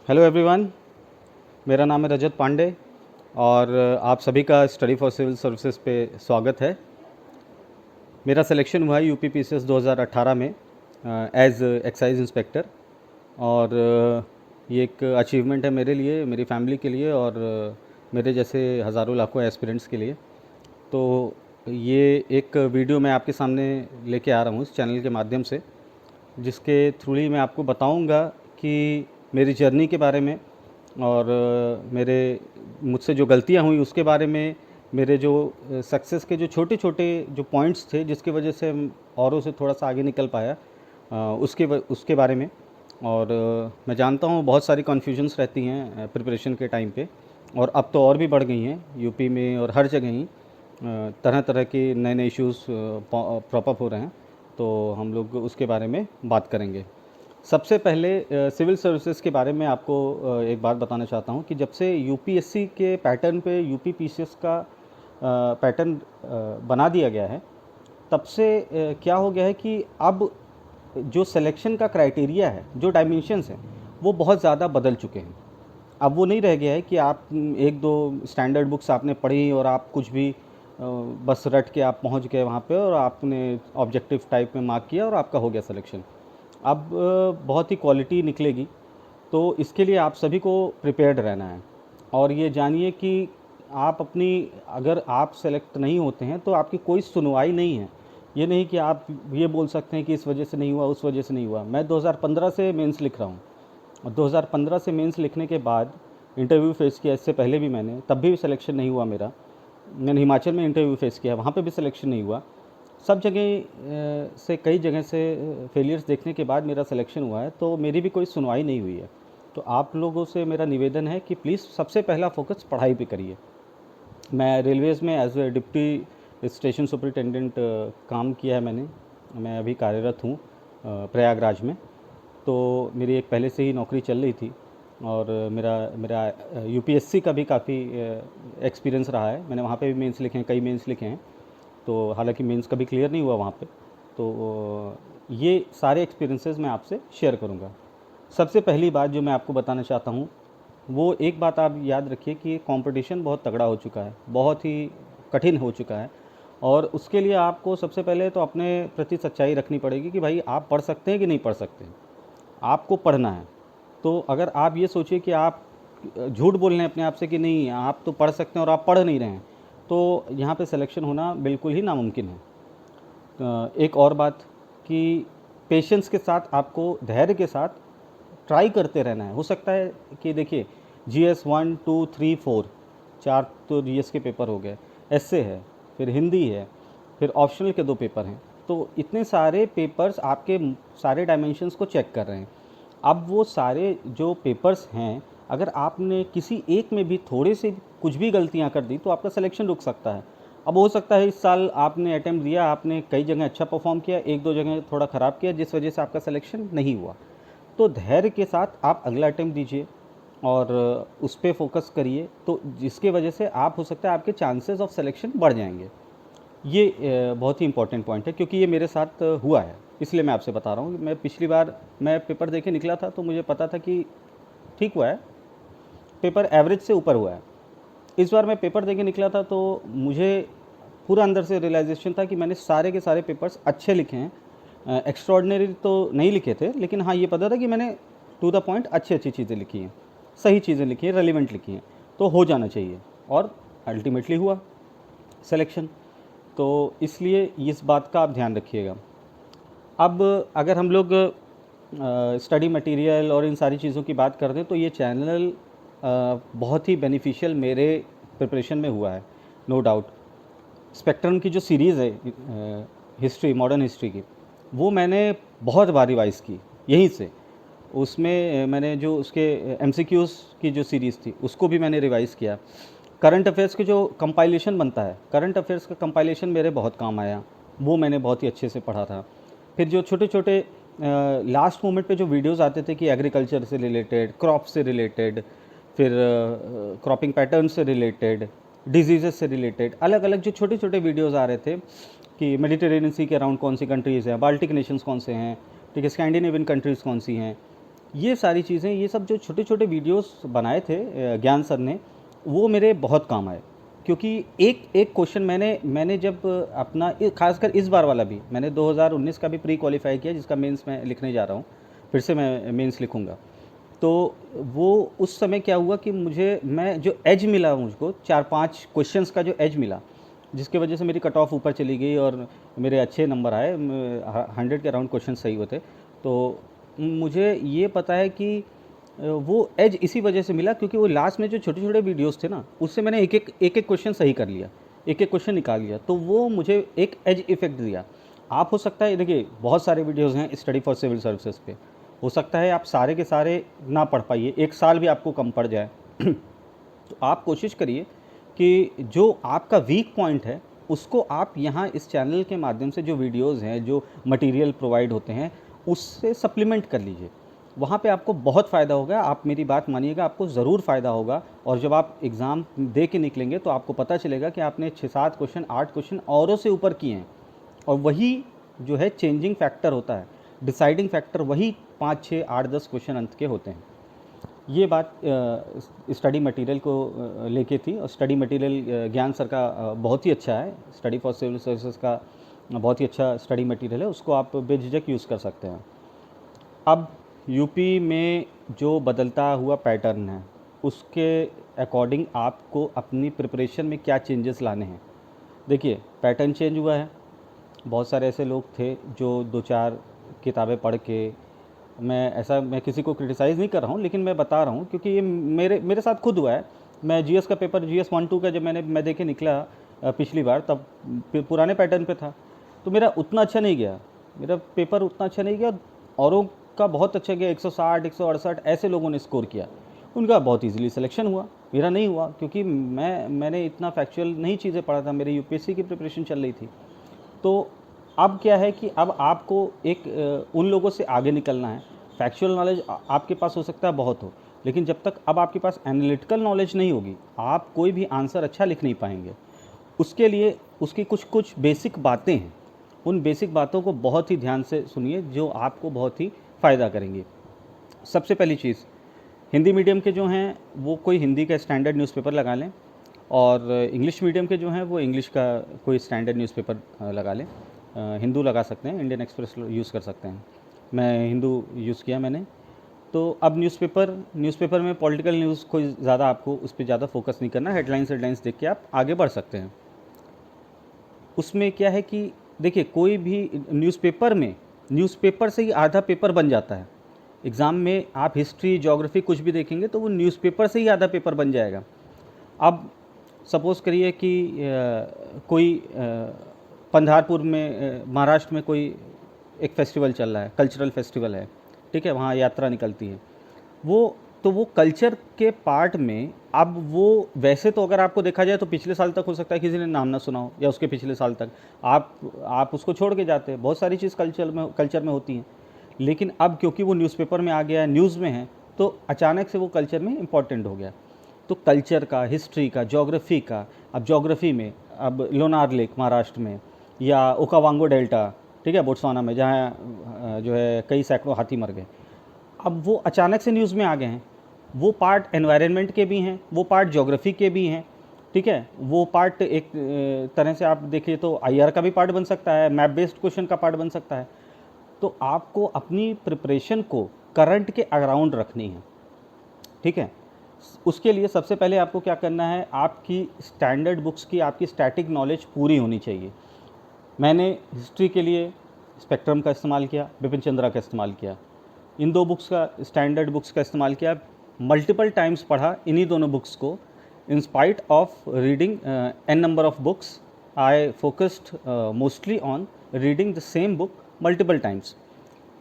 Hello everyone, मेरा नाम है रजत पांडे और आप सभी का स्टडी फॉर सिविल सर्विसेज पे स्वागत है। मेरा सिलेक्शन हुआ है यूपी पीसीएस 2018 में एज एक्साइज इंस्पेक्टर और ये एक अचीवमेंट है मेरे लिए, मेरी फैमिली के लिए और मेरे जैसे हज़ारों लाखों एस्पिरेंट्स के लिए। तो ये एक वीडियो मैं आपके सामने लेके आ रहा हूँ इस चैनल के माध्यम से, जिसके थ्रू ही मैं आपको बताऊंगा कि मेरी जर्नी के बारे में और मेरे मुझसे जो गलतियां हुई उसके बारे में, मेरे जो सक्सेस के जो छोटे छोटे जो पॉइंट्स थे जिसकी वजह से हम औरों से थोड़ा सा आगे निकल पाया, उसके बारे में। और मैं जानता हूँ बहुत सारी कन्फ्यूजन्स रहती हैं प्रिपरेशन के टाइम पे, और अब तो और भी बढ़ गई हैं यूपी में और हर जगह ही तरह तरह के नए नए इश्यूज़ प्रॉप अप हो रहे हैं। तो हम लोग उसके बारे में बात करेंगे। सबसे पहले सिविल सर्विसेज के बारे में आपको एक बात बताना चाहता हूँ कि जब से यूपीएससी के पैटर्न पे यूपी पीसीएस का पैटर्न बना दिया गया है, तब से क्या हो गया है कि अब जो सिलेक्शन का क्राइटेरिया है, जो डायमेंशंस हैं, वो बहुत ज़्यादा बदल चुके हैं। अब वो नहीं रह गया है कि आप एक दो स्टैंडर्ड बुक्स आपने पढ़ी और आप कुछ भी बस रट के आप पहुंच गए वहाँ पे और आपने ऑब्जेक्टिव टाइप में मार्क किया और आपका हो गया सिलेक्शन। अब बहुत ही क्वालिटी निकलेगी। तो इसके लिए आप सभी को प्रिपेयर्ड रहना है और ये जानिए कि आप अपनी, अगर आप सेलेक्ट नहीं होते हैं तो आपकी कोई सुनवाई नहीं है। ये नहीं कि आप ये बोल सकते हैं कि इस वजह से नहीं हुआ, उस वजह से नहीं हुआ। मैं 2015 से मेंस लिख रहा हूँ और 2015 से मेंस लिखने के बाद इंटरव्यू फेस किया। इससे पहले भी मैंने, तब भी सिलेक्शन नहीं हुआ मेरा। मैंने हिमाचल में इंटरव्यू फेस किया, वहाँ पे भी सिलेक्शन नहीं हुआ। सब जगह से, कई जगह से फेलियर्स देखने के बाद मेरा सिलेक्शन हुआ है, तो मेरी भी कोई सुनवाई नहीं हुई है। तो आप लोगों से मेरा निवेदन है कि प्लीज़ सबसे पहला फोकस पढ़ाई पे करिए। मैं रेलवेज़ में as a deputy station superintendent काम किया है मैंने। मैं अभी कार्यरत हूँ प्रयागराज में। तो मेरी एक पहले से ही नौकरी चल रही थी और मेरा मेरा यूपीएससी का भी काफ़ी एक्सपीरियंस रहा है। मैंने वहाँ पे भी मेंस लिखे हैं, कई मेंस लिखे हैं। तो हालांकि मेंस कभी क्लियर नहीं हुआ वहाँ पे। तो ये सारे एक्सपीरियंसेस मैं आपसे शेयर करूँगा। सबसे पहली बात जो मैं आपको बताना चाहता हूँ, वो एक बात आप याद रखिए कि कंपटीशन बहुत तगड़ा हो चुका है, बहुत ही कठिन हो चुका है। और उसके लिए आपको सबसे पहले तो अपने प्रति सच्चाई रखनी पड़ेगी कि भाई आप पढ़ सकते हैं कि नहीं पढ़ सकते हैं। आपको पढ़ना है। तो अगर आप ये सोचिए कि आप झूठ बोल रहे हैं अपने आप से कि नहीं आप तो पढ़ सकते हैं और आप पढ़ नहीं रहे हैं, तो यहाँ पे सिलेक्शन होना बिल्कुल ही नामुमकिन है। एक और बात कि पेशेंस के साथ, आपको धैर्य के साथ ट्राई करते रहना है। हो सकता है कि देखिए, जीएस 1 2 3 4, चार तो जीएस के पेपर हो गए, एसए है, फिर हिंदी है, फिर ऑप्शनल के 2 पेपर हैं। तो इतने सारे पेपर्स आपके सारे डायमेंशंस को चेक कर रहे हैं। अब वो सारे जो पेपर्स हैं, अगर आपने किसी एक में भी थोड़े से कुछ भी गलतियां कर दी तो आपका सिलेक्शन रुक सकता है। अब हो सकता है इस साल आपने अटैम्प्ट दिया, आपने कई जगह अच्छा परफॉर्म किया, एक दो जगह थोड़ा ख़राब किया, जिस वजह से आपका सिलेक्शन नहीं हुआ। तो धैर्य के साथ आप अगला अटैम्प्ट दीजिए और उस पर फोकस करिए, तो जिसके वजह से आप, हो सकता है आपके चांसेस ऑफ सिलेक्शन बढ़ जाएंगे। ये बहुत ही इंपॉर्टेंट पॉइंट है क्योंकि ये मेरे साथ हुआ है, इसलिए मैं आपसे बता रहा हूँ। मैं पिछली बार मैं पेपर दे के निकला था तो मुझे पता था कि ठीक हुआ है, पेपर एवरेज से ऊपर हुआ है। इस बार मैं पेपर दे के निकला था तो मुझे पूरा अंदर से रियलाइजेशन था कि मैंने सारे के सारे पेपर्स अच्छे लिखे हैं। एक्स्ट्रॉर्डनरी तो नहीं लिखे थे, लेकिन हाँ ये पता था कि मैंने टू द पॉइंट अच्छी अच्छी चीज़ें लिखी हैं, सही चीज़ें लिखी हैं, रेलिवेंट लिखी हैं, तो हो जाना चाहिए। और अल्टीमेटली हुआ सिलेक्शन। तो इसलिए इस बात का आप ध्यान रखिएगा। अब अगर हम लोग स्टडी मटेरियल और इन सारी चीज़ों की बात करते हैं तो ये चैनल बहुत ही बेनिफिशियल मेरे प्रिपरेशन में हुआ है, नो डाउट। स्पेक्ट्रम की जो सीरीज़ है हिस्ट्री, मॉडर्न हिस्ट्री की, वो मैंने बहुत बार रिवाइज़ की यहीं से। उसमें मैंने जो उसके एमसीक्यूज़ की जो सीरीज़ थी उसको भी मैंने रिवाइज़ किया। करंट अफेयर्स के जो कंपाइलेशन बनता है, करंट अफेयर्स का कंपाइलेशन मेरे बहुत काम आया, वो मैंने बहुत ही अच्छे से पढ़ा था। फिर जो छोटे छोटे लास्ट मोमेंट पे जो वीडियोस आते थे कि एग्रीकल्चर से रिलेटेड, क्रॉप से रिलेटेड, फिर क्रॉपिंग पैटर्न से रिलेटेड, डिजीज़ेस से रिलेटेड, अलग अलग जो छोटे छोटे वीडियोस आ रहे थे कि मेडिटेरेनियन सी के अराउंड कौन सी कंट्रीज़ हैं, बाल्टिक नेशंस कौन से हैं, ठीक है, स्कैंडिनेवियन कंट्रीज़ कौन सी हैं, ये सारी चीज़ें, ये सब जो छोटे छोटे वीडियोस बनाए थे ज्ञान सर ने, वो मेरे बहुत काम आए। क्योंकि एक एक क्वेश्चन मैंने जब अपना खासकर इस बार वाला भी मैंने 2019 का भी प्री क्वालिफाई किया, जिसका मेंस मैं लिखने जा रहा हूँ, फिर से मैं मेंस लिखूँगा। तो वो उस समय क्या हुआ कि मुझे मैं जो एज मिला मुझको 4-5 क्वेश्चंस का जो एज मिला, जिसकी वजह से मेरी कट ऑफ ऊपर चली गई और मेरे अच्छे नंबर आए, 100 के अराउंड क्वेश्चन सही होते। तो मुझे ये पता है कि वो एज इसी वजह से मिला क्योंकि वो लास्ट में जो छोटे छोटे वीडियोस थे ना, उससे मैंने एक एक क्वेश्चन सही कर लिया, एक एक क्वेश्चन निकाल लिया, तो वो मुझे एक एज इफेक्ट दिया। आप हो सकता है, देखिए बहुत सारे वीडियोस हैं स्टडी फॉर सिविल सर्विसेज पे, हो सकता है आप सारे के सारे ना पढ़ पाइए, एक साल भी आपको कम पड़ जाए तो आप कोशिश करिए कि जो आपका वीक पॉइंट है उसको आप यहाँ इस चैनल के माध्यम से, जो वीडियोज़ हैं, जो मटेरियल प्रोवाइड होते हैं, उससे सप्लीमेंट कर लीजिए। वहाँ पे आपको बहुत फ़ायदा होगा, आप मेरी बात मानिएगा, आपको ज़रूर फ़ायदा होगा। और जब आप एग्ज़ाम दे के निकलेंगे तो आपको पता चलेगा कि आपने 6-7 क्वेश्चन, 8 क्वेश्चन औरों से ऊपर किए हैं। और वही जो है चेंजिंग फैक्टर होता है, डिसाइडिंग फैक्टर वही 5, 6, 8, 10 क्वेश्चन अंत के होते हैं। ये बात स्टडी मटेरियल को लेके थी। और स्टडी मटेरियल ज्ञान सर का बहुत ही अच्छा है, स्टडी फॉर सिविल सर्विसेज का बहुत ही अच्छा स्टडी मटेरियल है, उसको आप बेझिझक यूज़ कर सकते हैं। अब यूपी में जो बदलता हुआ पैटर्न है, उसके अकॉर्डिंग आपको अपनी प्रिपरेशन में क्या चेंजेस लाने हैं। देखिए, पैटर्न चेंज हुआ है। बहुत सारे ऐसे लोग थे जो 2-4 किताबें पढ़ के, मैं किसी को क्रिटिसाइज़ नहीं कर रहा हूँ, लेकिन मैं बता रहा हूँ क्योंकि ये मेरे साथ खुद हुआ है। मैं जीएस का पेपर, जीएस 1-2 का जब मैं दे के निकला पिछली बार, तब पुराने पैटर्न पे था, तो मेरा उतना अच्छा नहीं गया, मेरा पेपर उतना अच्छा नहीं गया। औरों का बहुत अच्छा गया, 160, 168 ऐसे लोगों ने स्कोर किया, उनका बहुत ईजिली सिलेक्शन हुआ, मेरा नहीं हुआ क्योंकि मैंने इतना फैक्चुअल नहीं चीज़ें पढ़ा था, मेरी यूपीएससी की प्रिपरेशन चल रही थी। तो अब क्या है कि अब आपको एक उन लोगों से आगे निकलना है। फैक्चुअल नॉलेज आपके पास हो सकता है बहुत हो, लेकिन जब तक अब आपके पास एनालिटिकल नॉलेज नहीं होगी, आप कोई भी आंसर अच्छा लिख नहीं पाएंगे। उसके लिए उसकी कुछ कुछ बेसिक बातें हैं, उन बेसिक बातों को बहुत ही ध्यान से सुनिए, जो आपको बहुत ही फ़ायदा करेंगी। सबसे पहली चीज़, हिंदी मीडियम के जो हैं वो कोई हिंदी का स्टैंडर्ड न्यूज़पेपर लगा लें, और इंग्लिश मीडियम के जो हैं वो इंग्लिश का कोई स्टैंडर्ड न्यूज़पेपर लगा लें। हिंदू लगा सकते हैं, इंडियन एक्सप्रेस यूज़ कर सकते हैं। मैं हिंदू यूज़ किया मैंने। तो अब न्यूज़पेपर में पॉलिटिकल न्यूज़ कोई ज़्यादा, आपको उस पर ज़्यादा फोकस नहीं करना, हेडलाइंस देख के आप आगे बढ़ सकते हैं। उसमें क्या है कि देखिए, कोई भी न्यूज़पेपर से ही आधा पेपर बन जाता है। एग्ज़ाम में आप हिस्ट्री, ज्योग्राफी कुछ भी देखेंगे तो वो न्यूज़पेपर से ही आधा पेपर बन जाएगा। अब सपोज़ करिए कि कोई पंधारपुर में, महाराष्ट्र में कोई एक फेस्टिवल चल रहा है, कल्चरल फेस्टिवल है, ठीक है, वहाँ यात्रा निकलती है। वो कल्चर के पार्ट में, अब वो वैसे तो अगर आपको देखा जाए तो पिछले साल तक हो सकता है किसी ने नाम ना सुना हो, या उसके पिछले साल तक आप उसको छोड़ के जाते हैं। बहुत सारी चीज़ कल्चर में होती हैं, लेकिन अब क्योंकि वो न्यूज़पेपर में आ गया है, न्यूज़ में है, तो अचानक से वो कल्चर में इम्पॉर्टेंट हो गया। तो कल्चर का, हिस्ट्री का, ज्योग्राफी का, अब ज्योग्राफी में अब लोनार लेक महाराष्ट्र में, या ओकावांगो डेल्टा, ठीक है, बोट्सवाना में, जहाँ जो है कई सैकड़ों हाथी मर गए, अब वो अचानक से न्यूज़ में आ गए हैं। वो पार्ट एनवायरनमेंट के भी हैं, वो पार्ट ज्योग्राफी के भी हैं, ठीक है, वो पार्ट एक तरह से आप देखिए तो आईआर का भी पार्ट बन सकता है, मैप बेस्ड क्वेश्चन का पार्ट बन सकता है। तो आपको अपनी प्रिपरेशन को करंट के अराउंड रखनी है, ठीक है। उसके लिए सबसे पहले आपको क्या करना है, आपकी स्टैंडर्ड बुक्स की आपकी स्टैटिक नॉलेज पूरी होनी चाहिए। मैंने हिस्ट्री के लिए स्पेक्ट्रम का इस्तेमाल किया, बिपिन चंद्रा का इस्तेमाल किया, इन 2 बुक्स का, स्टैंडर्ड बुक्स का इस्तेमाल किया, मल्टीपल टाइम्स पढ़ा इन्हीं दोनों बुक्स को। In spite of reading an number of books, I focused mostly on reading the same book multiple times.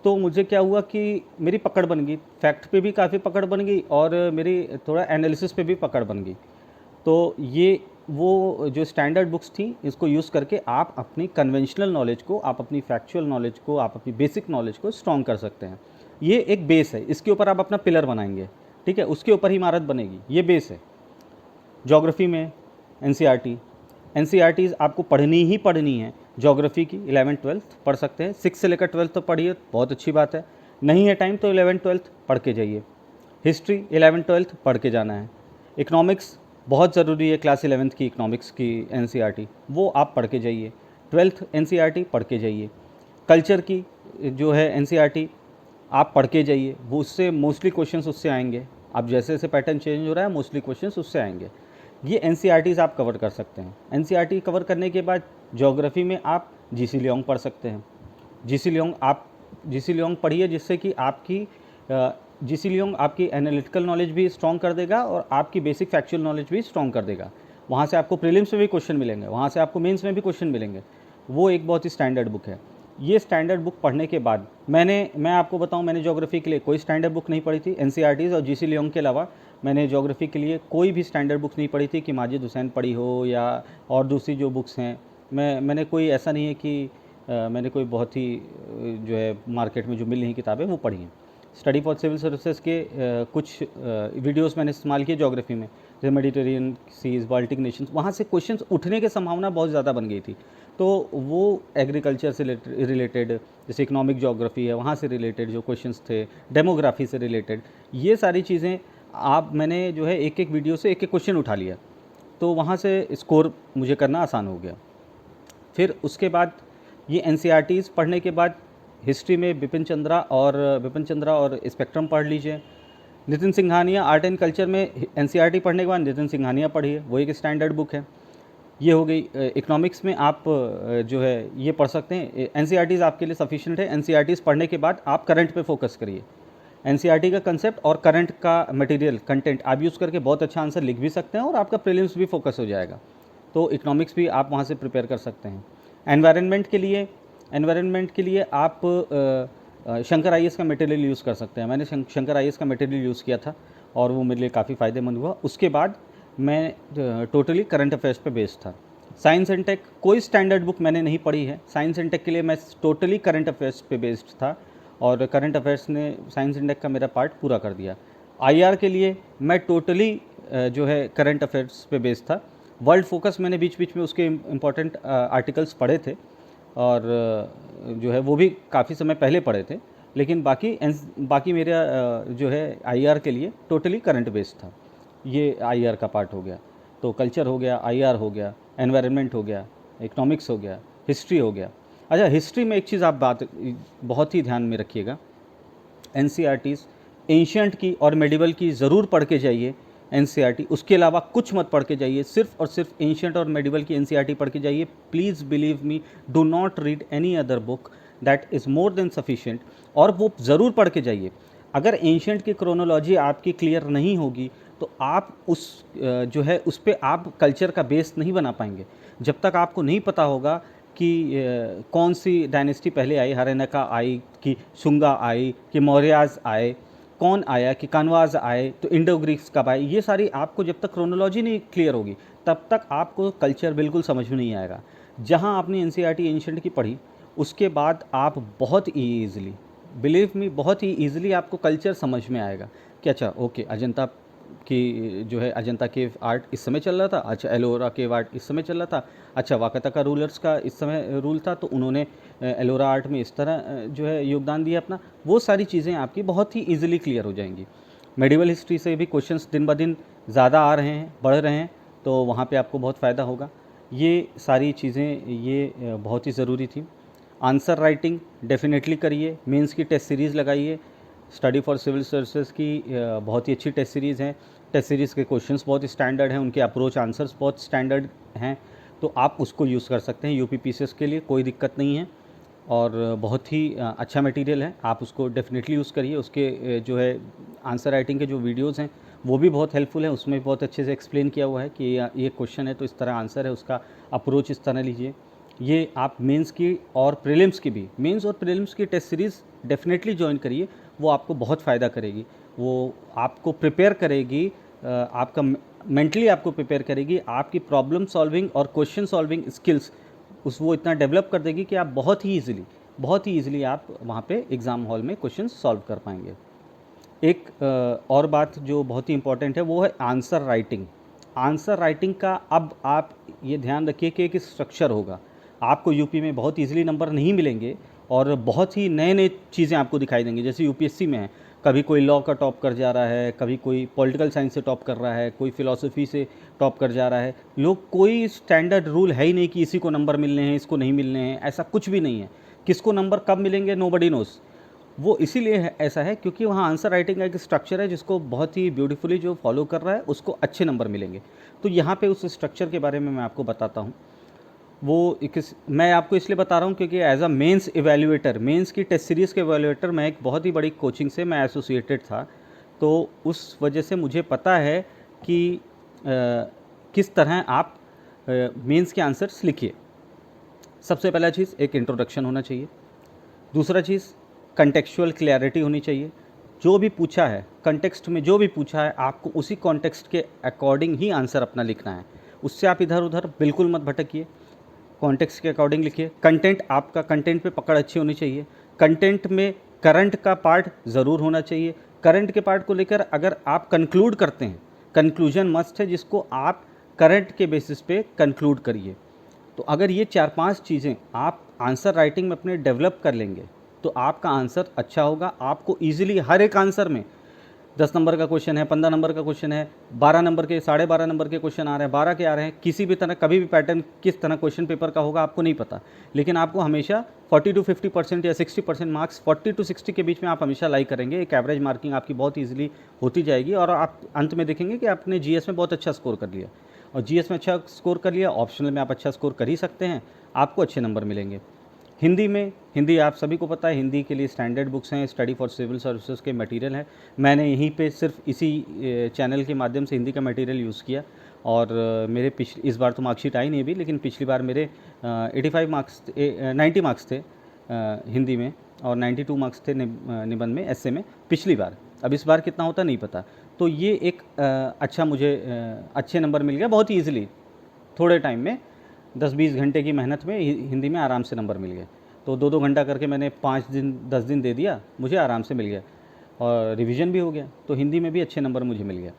तो मुझे क्या हुआ कि मेरी पकड़ बन गई, फैक्ट पे भी काफ़ी पकड़ बन गई, और मेरी थोड़ा एनालिसिस पे भी पकड़ बन गई। तो ये वो जो स्टैंडर्ड बुक्स थी, इसको यूज़ करके आप अपनी कन्वेंशनल नॉलेज को, आप अपनी फैक्चुअल नॉलेज को, आप अपनी बेसिक नॉलेज को स्ट्रॉन्ग कर सकते हैं। ये एक बेस है, इसके ऊपर आप अपना पिलर बनाएंगे, ठीक है, उसके ऊपर ही इमारत बनेगी, ये बेस है। ज्योग्राफी में एनसीईआरटीज़ आपको पढ़नी ही पढ़नी है। ज्योग्राफी की 11th 12th पढ़ सकते हैं, 6 से लेकर 12th तो पढ़िए, बहुत अच्छी बात है। नहीं है टाइम तो 11th-12th पढ़ के जाइए। हिस्ट्री 11th-12th पढ़ के जाना है। इकोनॉमिक्स बहुत ज़रूरी है, क्लास 11th की इकोनॉमिक्स की एनसीईआरटी वो आप पढ़ के जाइए। 12th एनसीईआरटी पढ़ के जाइए। कल्चर की जो है एनसीईआरटी आप पढ़ के जाइए, वो उससे मोस्टली क्वेश्चंस उससे आएंगे। अब जैसे जैसे पैटर्न चेंज हो रहा है मोस्टली क्वेश्चंस उससे आएंगे। ये एनसीईआरटीज़ आप कवर कर सकते हैं। एनसीईआरटी कवर करने के बाद ज्योग्राफी में आप जीसी लियोंग पढ़ सकते हैं। जीसी लियोंग पढ़िए, जिससे कि आपकी जीसी लियोंग आपकी एनालिटिकल नॉलेज भी स्ट्रॉन्ग कर देगा और आपकी बेसिक फैक्चुअल नॉलेज भी स्ट्रॉन्ग कर देगा। वहाँ से आपको प्रीलिम्स में भी क्वेश्चन मिलेंगे, वहाँ से आपको मेंस में भी क्वेश्चन मिलेंगे। वो एक बहुत ही स्टैंडर्ड बुक है। ये स्टैंडर्ड बुक पढ़ने के बाद मैं आपको बताऊं, मैंने ज्योग्राफी के लिए कोई स्टैंडर्ड बुक नहीं पढ़ी थी। एनसीईआरटीज़ और जीसी लियोंग के अलावा मैंने ज्योग्राफी के लिए कोई भी स्टैंडर्ड बुक नहीं पढ़ी थी कि माजिद हुसैन पढ़ी हो या और दूसरी जो बुक्स हैं। मैंने कोई ऐसा नहीं है कि मैंने कोई बहुत ही जो है मार्केट में जो मिल रही किताबें वो पढ़ी हैं। स्टडी फॉर सिविल सर्विसेज के कुछ वीडियोस मैंने इस्तेमाल किए ज्योग्राफी में, जैसे मेडिटेरियन सीज, बाल्टिक नेशंस, वहाँ से क्वेश्चंस उठने की संभावना बहुत ज़्यादा बन गई थी। तो वो एग्रीकल्चर से रिलेटेड, जैसे इकोनॉमिक ज्योग्राफी है वहाँ से रिलेटेड जो क्वेश्चंस थे, डेमोग्राफी से रिलेटेड, ये सारी चीज़ें मैंने जो है एक एक वीडियो से एक एक क्वेश्चन उठा लिया, तो वहाँ से स्कोर मुझे करना आसान हो गया। फिर उसके बाद ये एनसीईआरटीज़ पढ़ने के बाद हिस्ट्री में बिपिन चंद्रा और स्पेक्ट्रम पढ़ लीजिए। Nitin Singhania art and culture में एनसीईआरटी पढ़ने के बाद नितिन सिंघानिया पढ़िए, वो एक स्टैंडर्ड बुक है। ये हो गई। इकोनॉमिक्स में आप जो है ये पढ़ सकते हैं। एनसीईआरटीज़ आपके लिए सफिशिएंट है। एनसीईआरटीज़ पढ़ने के बाद आप करंट पे फोकस करिए। एनसीईआरटी का कंसेप्ट और करंट का मटेरियल कंटेंट आप यूज़ करके बहुत अच्छा आंसर लिख भी सकते हैं और आपका प्रीलिम्स भी फोकस हो जाएगा। तो इकोनॉमिक्स भी आप वहाँ से प्रिपेयर कर सकते हैं। एनवायरनमेंट के लिए आप शंकर आईएएस का मटेरियल यूज़ कर सकते हैं। मैंने शंकर आईएएस का मटेरियल यूज़ किया था और वो मेरे लिए काफ़ी फ़ायदेमंद हुआ। उसके बाद मैं टोटली करंट अफेयर्स पे बेस्ड था। साइंस एंड टेक कोई स्टैंडर्ड बुक मैंने नहीं पढ़ी है। साइंस एंड टेक के लिए मैं टोटली करंट अफेयर्स पे बेस्ड था और करंट अफेयर्स ने साइंस एंड टेक का मेरा पार्ट पूरा कर दिया। आईआर के लिए मैं टोटली जो है करंट अफेयर्स पे बेस्ड था। वर्ल्ड फोकस मैंने बीच बीच में उसके इम्पोर्टेंट आर्टिकल्स पढ़े थे और जो है वो भी काफ़ी समय पहले पढ़े थे, लेकिन बाकी मेरा जो है आईआर के लिए टोटली करंट बेस्ड था। ये आईआर का पार्ट हो गया। तो कल्चर हो गया, आईआर हो गया, एनवायरनमेंट हो गया, इकोनॉमिक्स हो गया, हिस्ट्री हो गया। अच्छा, हिस्ट्री में एक चीज़ आप बहुत ही ध्यान में रखिएगा। एनसीईआरटीज़ एंशिएंट की और मेडिवल की ज़रूर पढ़ के जाइए एनसीईआरटी, उसके अलावा कुछ मत पढ़ के जाइए। सिर्फ और सिर्फ एंशिएंट और मेडिवल की एनसीईआरटी पढ़ के जाइए। Please believe me, do not read any other book, that is more than sufficient. और वो ज़रूर पढ़ के जाइए। अगर एंशिएंट की क्रोनोलॉजी आपकी क्लियर नहीं होगी तो आप जो है उस पर आप कल्चर का बेस नहीं बना पाएंगे। जब तक आपको नहीं पता होगा कि कौन सी डायनेस्टी पहले आई, हरेनका आई कि शुंगा आई कि मौर्याज आए, कौन आया कि कानवाज आए, तो इंडो ग्रीक्स कब आए, ये सारी आपको जब तक क्रोनोलॉजी नहीं क्लियर होगी तब तक आपको कल्चर बिल्कुल समझ में नहीं आएगा। जहाँ आपने एनसीईआरटी एंशिएंट की पढ़ी उसके बाद आप बहुत ईज़िली, बिलीव मी, बहुत ही ईज़िली आपको कल्चर समझ में आएगा कि अच्छा ओके, अजंता की जो है अजंता केव आर्ट इस समय चल रहा था, अच्छा एलोरा केव आर्ट इस समय चल रहा था, अच्छा वाकाता का रूलर्स का इस समय रूल था तो उन्होंने एलोरा आर्ट में इस तरह जो है योगदान दिया अपना। वो सारी चीज़ें आपकी बहुत ही ईजिली क्लियर हो जाएंगी। मेडिवल हिस्ट्री से भी क्वेश्चंस दिन ब दिन ज़्यादा आ रहे हैं, बढ़ रहे हैं, तो वहाँ पे आपको बहुत फ़ायदा होगा। ये सारी चीज़ें ये बहुत ही ज़रूरी थी। आंसर राइटिंग डेफिनेटली करिए, मेंस की टेस्ट सीरीज़ लगाइए। स्टडी फॉर सिविल सर्विसेज की बहुत ही अच्छी टेस्ट सीरीज़ है। टेस्ट सीरीज़ के क्वेश्चंस बहुत स्टैंडर्ड हैं, उनके अप्रोच आंसर्स बहुत स्टैंडर्ड हैं, तो आप उसको यूज़ कर सकते हैं। यूपीपीसीएस के लिए कोई दिक्कत नहीं है और बहुत ही अच्छा मटेरियल है, आप उसको डेफिनेटली यूज़ करिए। उसके जो है आंसर राइटिंग के जो वीडियोज़ हैं वो भी बहुत हेल्पफुल है, उसमें बहुत अच्छे से एक्सप्लेन किया हुआ है कि ये क्वेश्चन है तो इस तरह आंसर है, उसका अप्रोच इस तरह लीजिए। ये आप मेंस की और प्रीलिम्स की भी, मेंस और प्रीलिम्स की टेस्ट सीरीज़ डेफिनेटली ज्वाइन करिए, वो आपको बहुत फ़ायदा करेगी। वो आपको प्रिपेयर करेगी, आपका मेंटली आपको प्रिपेयर करेगी, आपकी प्रॉब्लम सॉल्विंग और क्वेश्चन सॉल्विंग स्किल्स वो इतना डेवलप कर देगी कि आप बहुत ही ईज़िली आप वहाँ पे एग्ज़ाम हॉल में क्वेश्चन सॉल्व कर पाएंगे। एक और बात जो बहुत ही इंपॉर्टेंट है वो है आंसर राइटिंग। आंसर राइटिंग का अब आप ये ध्यान रखिए कि एक स्ट्रक्चर होगा। आपको यूपी में बहुत ईजिली नंबर नहीं मिलेंगे और बहुत ही नए नए चीज़ें आपको दिखाई देंगी। जैसे यूपीएससी में है, कभी कोई लॉ का टॉप कर जा रहा है, कभी कोई पॉलिटिकल साइंस से टॉप कर रहा है, कोई फिलॉसफी से टॉप कर जा रहा है। लोग कोई स्टैंडर्ड रूल है ही नहीं कि इसी को नंबर मिलने हैं, इसको नहीं मिलने हैं, ऐसा कुछ भी नहीं है। किसको नंबर कब मिलेंगे नोबडी नोस। वो इसीलिए ऐसा है क्योंकि वहाँ आंसर राइटिंग का एक स्ट्रक्चर है जिसको बहुत ही ब्यूटीफुली जो फॉलो कर रहा है उसको अच्छे नंबर मिलेंगे। तो यहाँ पे उस स्ट्रक्चर के बारे में मैं आपको बताता हूँ। वो मैं आपको इसलिए बता रहा हूँ क्योंकि as a mains evaluator, mains की टेस्ट सीरीज़ के इवैल्यूएटर, मैं एक बहुत ही बड़ी कोचिंग से मैं एसोसिएटेड था। तो उस वजह से मुझे पता है कि किस तरह आप मेंस के आंसर्स लिखिए। सबसे पहला चीज़ एक इंट्रोडक्शन होना चाहिए। दूसरा चीज़ कंटेक्चुअल क्लैरिटी होनी चाहिए। जो भी पूछा है कंटेक्स्ट में, जो भी पूछा है आपको उसी कॉन्टेक्स्ट के अकॉर्डिंग ही आंसर अपना लिखना है। उससे आप इधर उधर बिल्कुल मत भटकिए, कॉन्टेक्स्ट के अकॉर्डिंग लिखिए। कंटेंट, आपका कंटेंट पे पकड़ अच्छी होनी चाहिए। कंटेंट में करंट का पार्ट ज़रूर होना चाहिए। करंट के पार्ट को लेकर अगर आप कंक्लूड करते हैं, कंक्लूजन मस्ट है जिसको आप करंट के बेसिस पे कंक्लूड करिए। तो अगर ये 4-5 चीज़ें आप आंसर राइटिंग में अपने डेवलप कर लेंगे तो आपका आंसर अच्छा होगा। आपको ईजिली हर एक आंसर में 10 नंबर का क्वेश्चन है, 15 नंबर का क्वेश्चन है, 12 नंबर के, 12.5 नंबर के क्वेश्चन आ रहे हैं, 12 के आ रहे हैं, किसी भी तरह कभी भी पैटर्न किस तरह क्वेश्चन पेपर का होगा आपको नहीं पता। लेकिन आपको हमेशा 40 to 50% या 60% मार्क्स, 40 to 60 के बीच में आप हमेशा लाई करेंगे। एक एवरेज मार्किंग आपकी बहुत ईजिली होती जाएगी और आप अंत में देखेंगे कि आपने जीएस में बहुत अच्छा स्कोर कर लिया। और जीएस में अच्छा स्कोर कर लिया, ऑप्शनल में आप अच्छा स्कोर कर ही सकते हैं, आपको अच्छे नंबर मिलेंगे। हिंदी में, हिंदी आप सभी को पता है, हिंदी के लिए स्टैंडर्ड बुक्स हैं, स्टडी फॉर सिविल सर्विसेज के मटेरियल हैं। मैंने यहीं पे सिर्फ इसी चैनल के माध्यम से हिंदी का मटेरियल यूज़ किया और मेरे इस बार तो मार्कशीट आई नहीं अभी, लेकिन पिछली बार मेरे 85 मार्क्स 90 मार्क्स थे हिंदी में और 92 मार्क्स थे निबंध में, एस्से में पिछली बार। अब इस बार कितना होता नहीं पता। तो ये एक अच्छा, मुझे अच्छे नंबर मिल गया बहुत ही ईजिली, थोड़े टाइम में 10-20 घंटे की मेहनत में हिंदी में आराम से नंबर मिल गए। तो 2-2 घंटा करके मैंने 5 दिन 10 दिन दे दिया, मुझे आराम से मिल गया और रिवीजन भी हो गया। तो हिंदी में भी अच्छे नंबर मुझे मिल गया।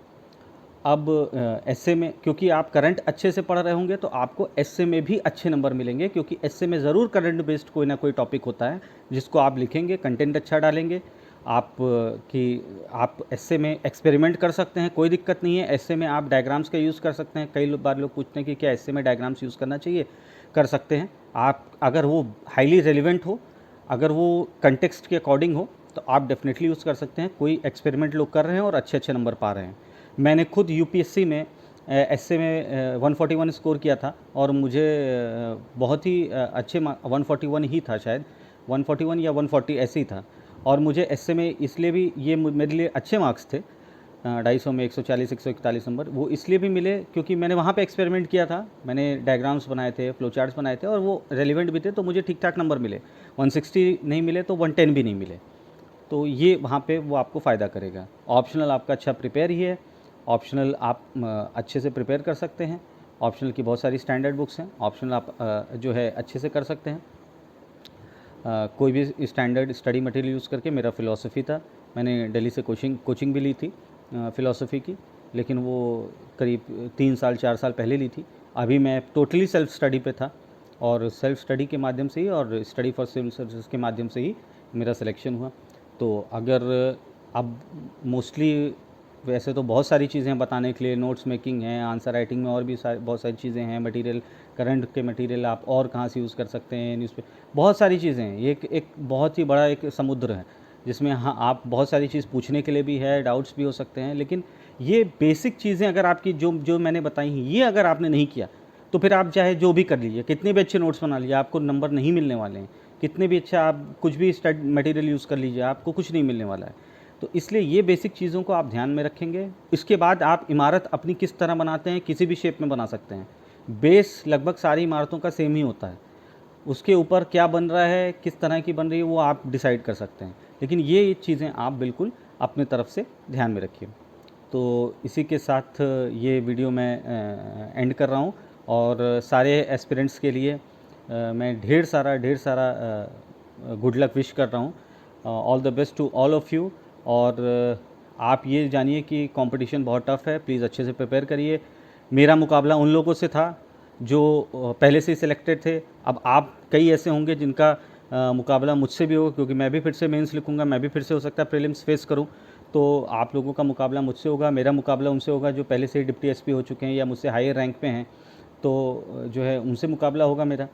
अब एस्से में, क्योंकि आप करंट अच्छे से पढ़ रहे होंगे तो आपको एस्से में भी अच्छे नंबर मिलेंगे, क्योंकि एस्से में ज़रूर करंट बेस्ड कोई ना कोई टॉपिक होता है जिसको आप लिखेंगे, कंटेंट अच्छा डालेंगे। आप एस्से में एक्सपेरिमेंट कर सकते हैं, कोई दिक्कत नहीं है। एस्से में आप डायग्राम्स का यूज़ कर सकते हैं। कई बार लोग पूछते हैं कि क्या एस्से में डायग्राम्स यूज़ करना चाहिए, कर सकते हैं आप। अगर वो हाईली रेलिवेंट हो, अगर वो कंटेक्स्ट के अकॉर्डिंग हो तो आप डेफिनेटली यूज़ कर सकते हैं। कोई एक्सपेरिमेंट लोग कर रहे हैं और अच्छे अच्छे नंबर पा रहे हैं। मैंने खुद यूपीएससी में एस्से में 141 स्कोर किया था और मुझे बहुत ही अच्छे 141 ही था शायद, 141 या 140 ऐसे ही था। और मुझे एस्से में इसलिए भी ये मेरे लिए अच्छे मार्क्स थे, 250 में 140-141 नंबर, वो इसलिए भी मिले क्योंकि मैंने वहाँ पे एक्सपेरिमेंट किया था। मैंने डायग्राम्स बनाए थे, फ्लो चार्ट्स बनाए थे और वो रेलिवेंट भी थे, तो मुझे ठीक ठाक नंबर मिले। 160 नहीं मिले तो 110 भी नहीं मिले। तो ये वहाँ पे वो आपको फ़ायदा करेगा। ऑप्शनल आपका अच्छा प्रिपेयर ही है, ऑप्शनल आप अच्छे से प्रिपेयर कर सकते हैं। ऑप्शनल की बहुत सारी स्टैंडर्ड बुक्स हैं, ऑप्शनल आप जो है अच्छे से कर सकते हैं। कोई भी स्टैंडर्ड स्टडी मटेरियल यूज़ करके। मेरा फ़िलॉसफी था, मैंने दिल्ली से कोचिंग भी ली थी फ़िलॉसफी की, लेकिन वो करीब 3 साल 4 साल पहले ली थी। अभी मैं टोटली सेल्फ स्टडी पे था और सेल्फ स्टडी के माध्यम से ही और स्टडी फॉर सिविल सर्विसेज के माध्यम से ही मेरा सिलेक्शन हुआ। तो अगर अब मोस्टली, वैसे तो बहुत सारी चीज़ें बताने के लिए, नोट्स मेकिंग है, आंसर राइटिंग में और भी बहुत सारी चीज़ें हैं, मटेरियल, करंट के मटेरियल आप और कहाँ से यूज़ कर सकते हैं, न्यूज़ पे बहुत सारी चीज़ें हैं। ये एक बहुत ही बड़ा एक समुद्र है जिसमें हाँ आप बहुत सारी चीज़ पूछने के लिए भी है, डाउट्स भी हो सकते हैं। लेकिन ये बेसिक चीज़ें अगर आपकी जो मैंने बताई हैं, ये अगर आपने नहीं किया तो फिर आप चाहे जो भी कर लीजिए, कितने भी अच्छे नोट्स बना लीजिए, आपको नंबर नहीं मिलने वाले हैं। कितने भी अच्छा आप कुछ भी मटेरियल यूज़ कर लीजिए, आपको कुछ नहीं मिलने वाला है। तो इसलिए ये बेसिक चीज़ों को आप ध्यान में रखेंगे। इसके बाद आप इमारत अपनी किस तरह बनाते हैं, किसी भी शेप में बना सकते हैं। बेस लगभग सारी इमारतों का सेम ही होता है, उसके ऊपर क्या बन रहा है, किस तरह की बन रही है, वो आप डिसाइड कर सकते हैं। लेकिन ये चीज़ें आप बिल्कुल अपने तरफ से ध्यान में रखिए। तो इसी के साथ ये वीडियो मैं एंड कर रहा हूँ और सारे एस्पिरेंट्स के लिए मैं ढेर सारा गुड लक विश कर रहा हूँ। All the best to all of you. और आप ये जानिए कि कंपटीशन बहुत टफ़ है, प्लीज़ अच्छे से प्रिपेयर करिए। मेरा मुकाबला उन लोगों से था जो पहले से ही सिलेक्टेड थे। अब आप कई ऐसे होंगे जिनका मुकाबला मुझसे भी होगा, क्योंकि मैं भी फिर से मेंस लिखूंगा, मैं भी फिर से हो सकता है प्रीलिम्स फेस करूं। तो आप लोगों का मुकाबला मुझसे होगा, मेरा मुकाबला उनसे होगा जो पहले से ही डिप्टी एसपी हो चुके हैं या मुझसे हायर रैंक पे हैं, तो जो है उनसे मुकाबला होगा मेरा।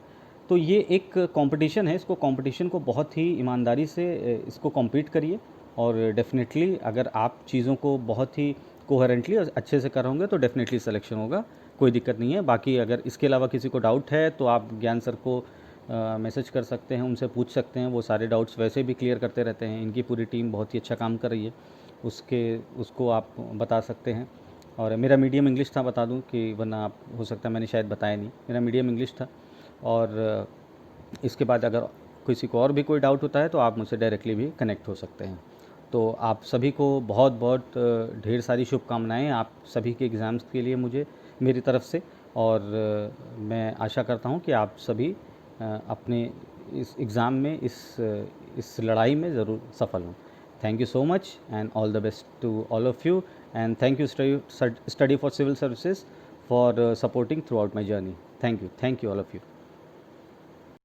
तो ये एक कंपटीशन है, इसको कंपटीशन को बहुत ही ईमानदारी से इसको कॉम्पीट करिए, और डेफिनेटली अगर आप चीज़ों को बहुत ही कोहेरेंटली और अच्छे से कर होंगे तो डेफिनेटली सिलेक्शन होगा, कोई दिक्कत नहीं है। बाकी अगर इसके अलावा किसी को डाउट है तो आप ज्ञान सर को मैसेज कर सकते हैं, उनसे पूछ सकते हैं, वो सारे डाउट्स वैसे भी क्लियर करते रहते हैं, इनकी पूरी टीम बहुत ही अच्छा काम कर रही है, उसको आप बता सकते हैं। और मेरा मीडियम इंग्लिश था, बता दूं कि वरना आप हो सकता है मैंने शायद बताया नहीं, मेरा मीडियम इंग्लिश था। और इसके बाद अगर किसी को और भी कोई डाउट होता है तो आप मुझसे डायरेक्टली भी कनेक्ट हो सकते हैं। तो आप सभी को बहुत बहुत ढेर सारी शुभकामनाएं आप सभी के एग्ज़ाम्स के लिए मुझे मेरी तरफ से। और मैं आशा करता हूं कि आप सभी अपने इस एग्ज़ाम में इस लड़ाई में ज़रूर सफल हों। Thank you so much and all the best to all of you, and thank you study for civil services for supporting throughout my journey. Thank you all of you.